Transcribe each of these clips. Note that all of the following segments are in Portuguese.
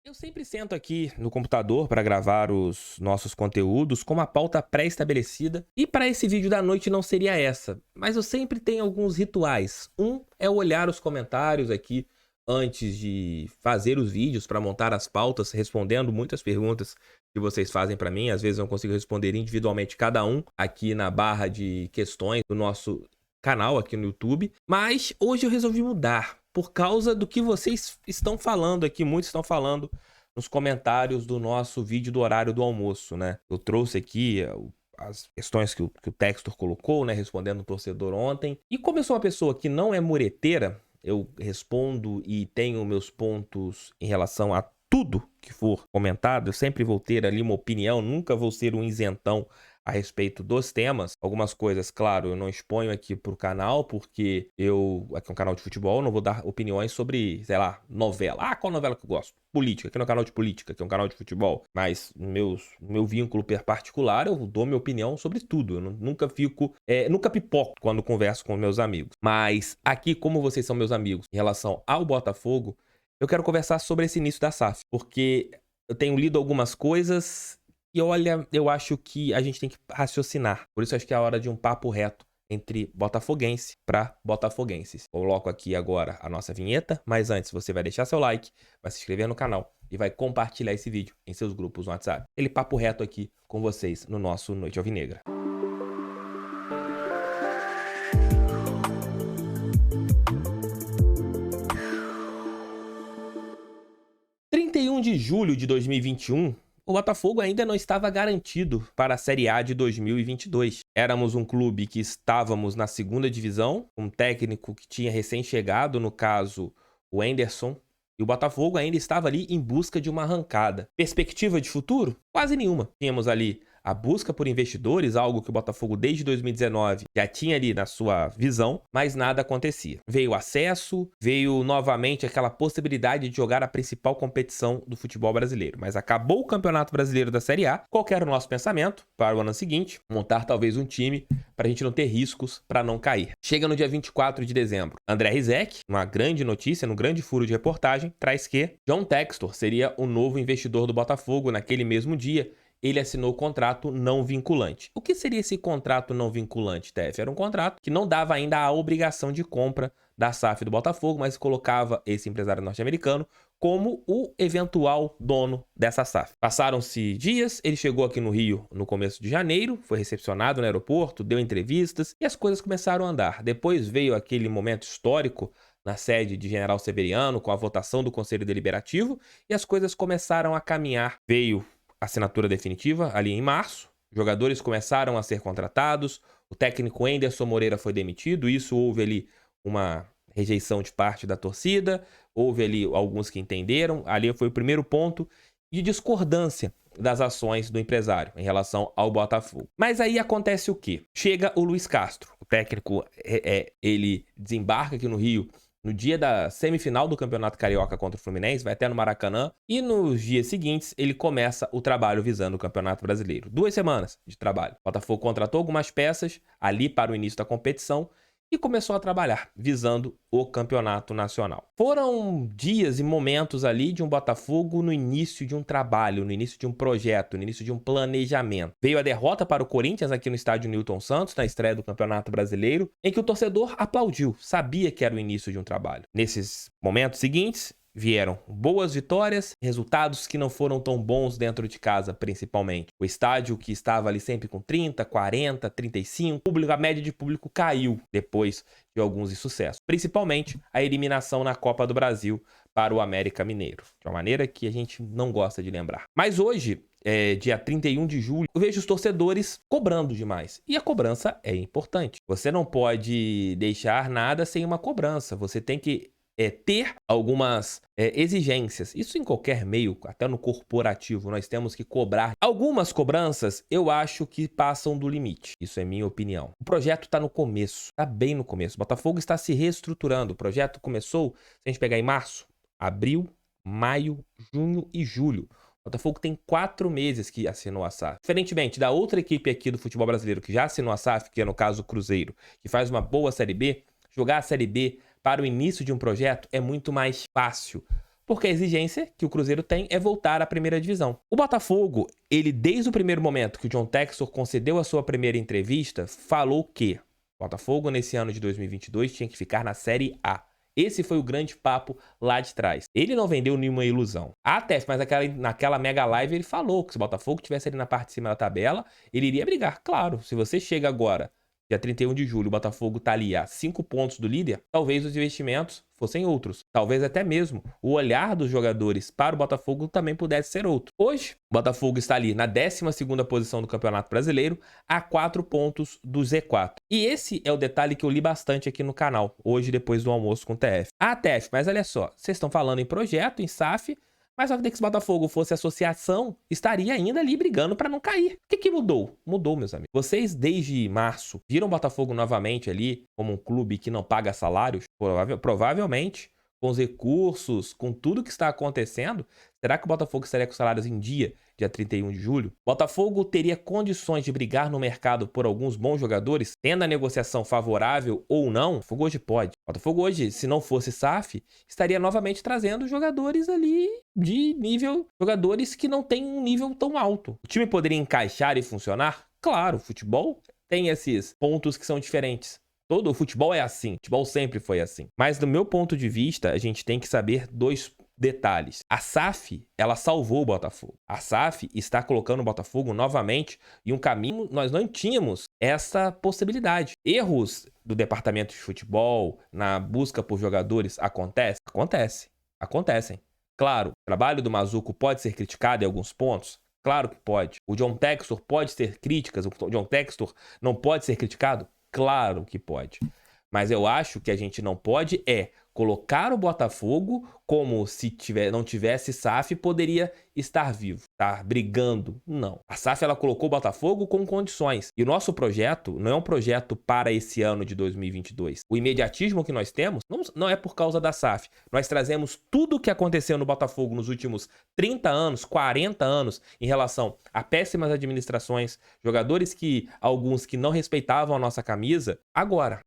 Eu sempre sento aqui no computador para gravar os nossos conteúdos com uma pauta pré-estabelecida, e para esse vídeo da noite não seria essa, mas eu sempre tenho alguns rituais. Um é olhar os comentários aqui antes de fazer os vídeos para montar as pautas, respondendo muitas perguntas que vocês fazem para mim. Às vezes eu não consigo responder individualmente cada um aqui na barra de questões do nosso canal aqui no YouTube, mas hoje eu resolvi mudar por causa do que vocês estão falando aqui, muitos estão falando nos comentários do nosso vídeo do horário do almoço, né? Eu trouxe aqui as questões que o Textor colocou, né, respondendo o torcedor ontem. E como eu sou uma pessoa que não é mureteira, eu respondo e tenho meus pontos em relação a tudo que for comentado. Eu sempre vou ter ali uma opinião, nunca vou ser um isentão a respeito dos temas. Algumas coisas, claro, eu não exponho aqui pro canal, porque aqui é um canal de futebol, não vou dar opiniões sobre, sei lá, novela. Ah, qual novela que eu gosto? Política, aqui não é um canal de política, aqui é um canal de futebol. Mas no meu vínculo particular, eu dou minha opinião sobre tudo. Eu nunca nunca pipoco quando converso com meus amigos. Mas aqui, como vocês são meus amigos em relação ao Botafogo, eu quero conversar sobre esse início da SAF, porque eu tenho lido algumas coisas e olha, eu acho que a gente tem que raciocinar. Por isso acho que é a hora de um papo reto entre botafoguense para botafoguenses. Coloco aqui agora a nossa vinheta, mas antes você vai deixar seu like, vai se inscrever no canal e vai compartilhar esse vídeo em seus grupos no WhatsApp. Aquele papo reto aqui com vocês no nosso Noite Alvinegra. De julho de 2021, o Botafogo ainda não estava garantido para a Série A de 2022. Éramos um clube que estávamos na segunda divisão, um técnico que tinha recém-chegado, no caso, o Anderson, e o Botafogo ainda estava ali em busca de uma arrancada. Perspectiva de futuro? Quase nenhuma. Tínhamos ali a busca por investidores, algo que o Botafogo desde 2019 já tinha ali na sua visão, mas nada acontecia. Veio o acesso, veio novamente aquela possibilidade de jogar a principal competição do futebol brasileiro. Mas acabou o Campeonato Brasileiro da Série A. Qual que era o nosso pensamento para o ano seguinte? Montar talvez um time para a gente não ter riscos para não cair. Chega no dia 24 de dezembro. André Rizek, uma grande notícia, num grande furo de reportagem, traz que John Textor seria o novo investidor do Botafogo. Naquele mesmo dia, ele assinou o contrato não vinculante. O que seria esse contrato não vinculante, TF? Era um contrato que não dava ainda a obrigação de compra da SAF do Botafogo, mas colocava esse empresário norte-americano como o eventual dono dessa SAF. Passaram-se dias, ele chegou aqui no Rio no começo de janeiro, foi recepcionado no aeroporto, deu entrevistas e as coisas começaram a andar. Depois veio aquele momento histórico na sede de General Severiano, com a votação do Conselho Deliberativo, e as coisas começaram a caminhar. Veio assinatura definitiva ali em março, jogadores começaram a ser contratados, o técnico Anderson Moreira foi demitido, isso houve ali uma rejeição de parte da torcida, houve ali alguns que entenderam, ali foi o primeiro ponto de discordância das ações do empresário em relação ao Botafogo. Mas aí acontece o quê? Chega o Luiz Castro, o técnico, ele desembarca aqui no Rio no dia da semifinal do Campeonato Carioca contra o Fluminense, vai até no Maracanã, e nos dias seguintes ele começa o trabalho visando o Campeonato Brasileiro. 2 semanas de trabalho. O Botafogo contratou algumas peças ali para o início da competição e começou a trabalhar visando o Campeonato Nacional. Foram dias e momentos ali de um Botafogo no início de um trabalho, no início de um projeto, no início de um planejamento. Veio a derrota para o Corinthians aqui no estádio Newton Santos, na estreia do Campeonato Brasileiro, em que o torcedor aplaudiu, sabia que era o início de um trabalho. Nesses momentos seguintes, vieram boas vitórias, resultados que não foram tão bons dentro de casa, principalmente. O estádio que estava ali sempre com 30, 40, 35, a média de público caiu depois de alguns insucessos. Principalmente a eliminação na Copa do Brasil para o América Mineiro, de uma maneira que a gente não gosta de lembrar. Mas hoje, dia 31 de julho, eu vejo os torcedores cobrando demais. E a cobrança é importante. Você não pode deixar nada sem uma cobrança. Você tem que ter algumas exigências. Isso em qualquer meio, até no corporativo, nós temos que cobrar. Algumas cobranças eu acho que passam do limite. Isso é minha opinião. O projeto está no começo, está bem no começo. O Botafogo está se reestruturando. O projeto começou, se a gente pegar em março, abril, maio, junho e julho. O Botafogo tem 4 meses que assinou a SAF. Diferentemente da outra equipe aqui do futebol brasileiro que já assinou a SAF, que é no caso o Cruzeiro, que faz uma boa Série B, jogar a Série B para o início de um projeto é muito mais fácil porque a exigência que o Cruzeiro tem é voltar à primeira divisão. O Botafogo, ele desde o primeiro momento que o John Textor concedeu a sua primeira entrevista, falou que o Botafogo nesse ano de 2022 tinha que ficar na Série A. Esse foi o grande papo lá de trás. Ele não vendeu nenhuma ilusão. Até, mas naquela mega live ele falou que se o Botafogo estivesse ali na parte de cima da tabela, ele iria brigar. Claro, se você chega agora, dia 31 de julho, o Botafogo tá ali a 5 pontos do líder, talvez os investimentos fossem outros. Talvez até mesmo o olhar dos jogadores para o Botafogo também pudesse ser outro. Hoje, o Botafogo está ali na 12ª posição do Campeonato Brasileiro, a 4 pontos do Z4. E esse é o detalhe que eu li bastante aqui no canal, hoje depois do almoço com o TF. Ah, TF, mas olha só, vocês estão falando em projeto, em SAF, mas só que se o Botafogo fosse associação, estaria ainda ali brigando para não cair. O que mudou? Mudou, meus amigos. Vocês, desde março, viram o Botafogo novamente ali como um clube que não paga salários? Provavelmente, com os recursos, com tudo que está acontecendo, será que o Botafogo estaria com salários em dia 31 de julho? O Botafogo teria condições de brigar no mercado por alguns bons jogadores, tendo a negociação favorável ou não? O Botafogo hoje pode. O Botafogo hoje, se não fosse SAF, estaria novamente trazendo jogadores ali de nível, jogadores que não têm um nível tão alto. O time poderia encaixar e funcionar? Claro, o futebol tem esses pontos que são diferentes. Todo o futebol é assim, o futebol sempre foi assim. Mas do meu ponto de vista, a gente tem que saber dois detalhes. A SAF, ela salvou o Botafogo. A SAF está colocando o Botafogo novamente em um caminho, nós não tínhamos essa possibilidade. Erros do departamento de futebol na busca por jogadores acontecem. Claro, o trabalho do Mazuco pode ser criticado em alguns pontos. Claro que pode. O John Textor pode ter críticas, o John Textor não pode ser criticado? Claro que pode. Mas eu acho que a gente não pode colocar o Botafogo como se não tivesse SAF, poderia estar vivo, estar brigando. Não. A SAF, ela colocou o Botafogo com condições. E o nosso projeto não é um projeto para esse ano de 2022. O imediatismo que nós temos não é por causa da SAF. Nós trazemos tudo o que aconteceu no Botafogo nos últimos 30 anos, 40 anos, em relação a péssimas administrações, jogadores alguns que não respeitavam a nossa camisa, agora,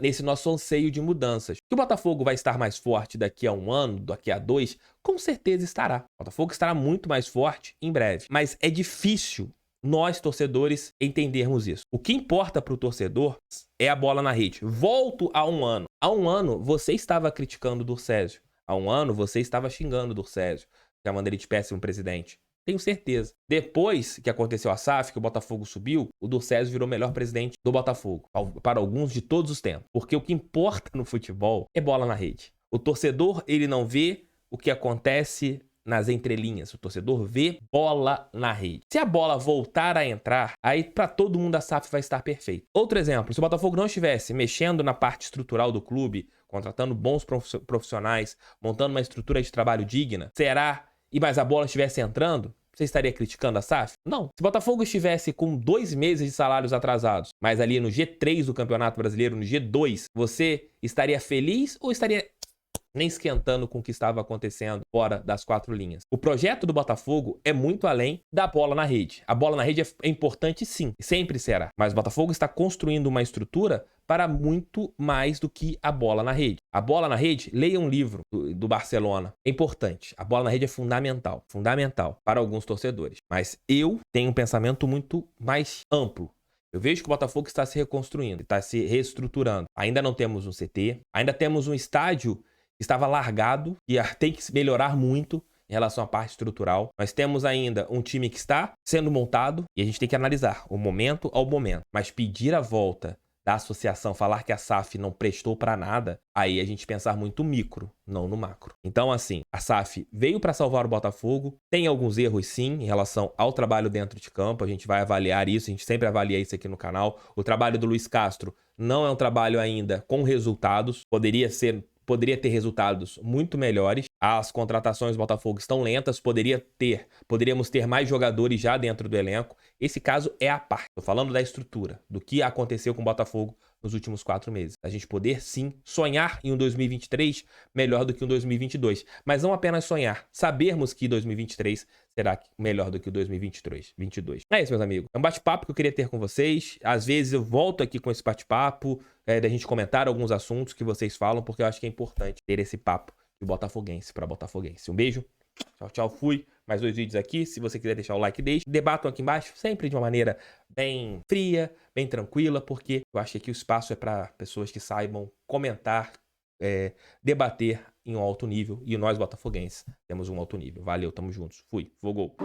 nesse nosso anseio de mudanças. Que o Botafogo vai estar mais forte daqui a um ano, daqui a 2, com certeza estará. O Botafogo estará muito mais forte em breve. Mas é difícil nós, torcedores, entendermos isso. O que importa para o torcedor é a bola na rede. Volto a um ano. Há um ano, você estava criticando o Durcésio. Há um ano, você estava xingando o Durcésio, chamando ele de péssimo presidente. Tenho certeza. Depois que aconteceu a SAF, que o Botafogo subiu, o Durcésio virou o melhor presidente do Botafogo, para alguns de todos os tempos. Porque o que importa no futebol é bola na rede. O torcedor, ele não vê o que acontece nas entrelinhas. O torcedor vê bola na rede. Se a bola voltar a entrar, aí para todo mundo a SAF vai estar perfeita. Outro exemplo, se o Botafogo não estivesse mexendo na parte estrutural do clube, contratando bons profissionais, montando uma estrutura de trabalho digna, mas a bola estivesse entrando, você estaria criticando a SAF? Não. Se o Botafogo estivesse com 2 meses de salários atrasados, mas ali no G3 do Campeonato Brasileiro, no G2, você estaria feliz ou estaria nem esquentando com o que estava acontecendo fora das 4 linhas? O projeto do Botafogo é muito além da bola na rede. A bola na rede é importante, sim, sempre será. Mas o Botafogo está construindo uma estrutura para muito mais do que a bola na rede. A bola na rede, leia um livro do Barcelona. É importante. A bola na rede é fundamental para alguns torcedores. Mas eu tenho um pensamento muito mais amplo. Eu vejo que o Botafogo está se reconstruindo, está se reestruturando. Ainda não temos um CT, ainda temos um estádio que estava largado e tem que melhorar muito em relação à parte estrutural. Nós temos ainda um time que está sendo montado e a gente tem que analisar o momento ao momento. Mas pedir a volta da associação, falar que a SAF não prestou para nada, aí a gente pensar muito micro, não no macro. Então, assim, a SAF veio para salvar o Botafogo, tem alguns erros sim em relação ao trabalho dentro de campo, a gente vai avaliar isso, a gente sempre avalia isso aqui no canal. O trabalho do Luiz Castro não é um trabalho ainda com resultados, poderia ter resultados muito melhores. As contratações do Botafogo estão lentas, poderíamos ter mais jogadores já dentro do elenco. Esse caso é a parte. Estou falando da estrutura, do que aconteceu com o Botafogo nos últimos 4 meses. A gente poder, sim, sonhar em um 2023 melhor do que um 2022. Mas não apenas sonhar, sabermos que 2023 será melhor do que o 2022. É isso, meus amigos. É um bate-papo que eu queria ter com vocês. Às vezes eu volto aqui com esse bate-papo, da gente comentar alguns assuntos que vocês falam, porque eu acho que é importante ter esse papo de botafoguense para botafoguense. Um beijo. Tchau, tchau. Fui. Mais 2 vídeos aqui. Se você quiser deixar o like, deixe. Debatam aqui embaixo, sempre de uma maneira bem fria, bem tranquila, porque eu acho que aqui o espaço é para pessoas que saibam comentar, debater em um alto nível. E nós, botafoguenses, temos um alto nível. Valeu, tamo juntos. Fui. Vou gol.